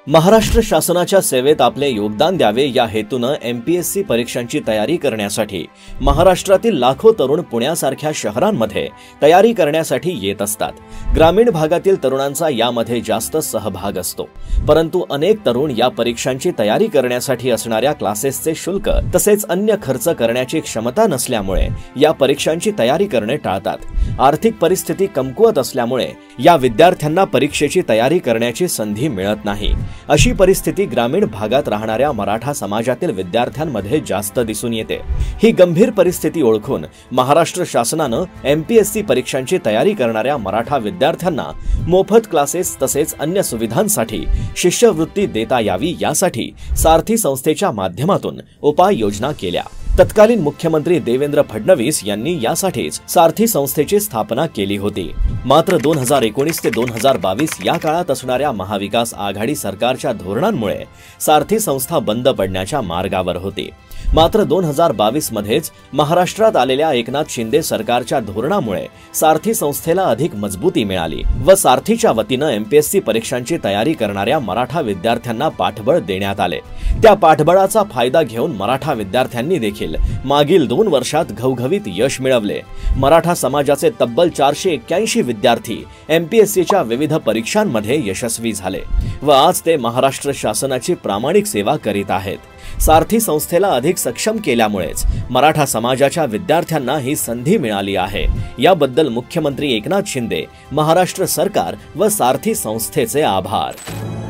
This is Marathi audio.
महाराष्ट्र शासनाच्या सेवेत आपले योगदान द्यावे या हेतूने एमपीएससी परीक्षांची तयारी करण्यासाठी महाराष्ट्रातील लाखो तरुण पुण्यासारख्या शहरांमध्ये तयारी करण्यासाठी येत असतात। ग्रामीण भागातील तरुणांचा यामध्ये जास्त सहभाग असतो, परंतु अनेक तरुण या परीक्षांची तयारी करण्यासाठी असणाऱ्या क्लासेसचे शुल्क तसेच अन्य खर्च करण्याची क्षमता नसल्यामुळे या परीक्षांची तयारी करणे टाळतात। आर्थिक परिस्थिती कमकुवत असल्यामुळे या विद्यार्थ्यांना परीक्षेची तयारी करण्याची संधी मिळत नाही। अशी परिस्थिती ग्रामीण भागात राहणाऱ्या मराठा समाजातील विद्यार्थ्यांमध्ये जास्त दिसून येते। ही गंभीर परिस्थिती ओळखून महाराष्ट्र शासनाने एमपीएससी परीक्षांची तयारी करणाऱ्या मराठा विद्यार्थ्यांना मोफत क्लासेस तसेच अन्य सुविधांसाठी शिष्यवृत्ती देता यावी यासाठी सारथी संस्थेच्या माध्यमातून उपाययोजना केल्या। तत्कालीन मुख्यमंत्री देवेंद्र फडणवीस यांनी यासाठीच सारथी संस्थेची स्थापना केली होती। मात्र 2019 ते 2022 या काळात असणाऱ्या महाविकास आघाडी सरकारच्या धोरणांमुळे सारथी संस्था बंद पडण्याच्या मार्गावर होती। मात्र 2022 मध्येच महाराष्ट्रात आलेल्या एकनाथ शिंदे सरकारच्या धोरणामुळे सारथी संस्थेला अधिक मजबूती मिळाली व सारथीच्या वतीने एमपीएससी परीक्षांची तयारी करणाऱ्या मराठा विद्यार्थ्यांना पाठबळ देण्यात आले। त्या पाठबळाचा फायदा घेऊन मराठा विद्यार्थ्यांनी देखील मागील 2 वर्षात घवघवीत यश मिळवले। मराठा समाजाचे तब्बल 481 विद्यार्थी एमपीएससीच्या विविध परीक्षांमध्ये यशस्वी झाले व आज ते महाराष्ट्र शासनाची प्रामाणिक सेवा करीत आहेत। सारथी संस्थेला अधिक सक्षम केल्यामुळेच मराठा समाजाच्या विद्यार्थ्यांना ही संधी मिळाली आहे। याबद्दल मुख्यमंत्री एकनाथ शिंदे, महाराष्ट्र सरकार व सारथी संस्थेचे आभार।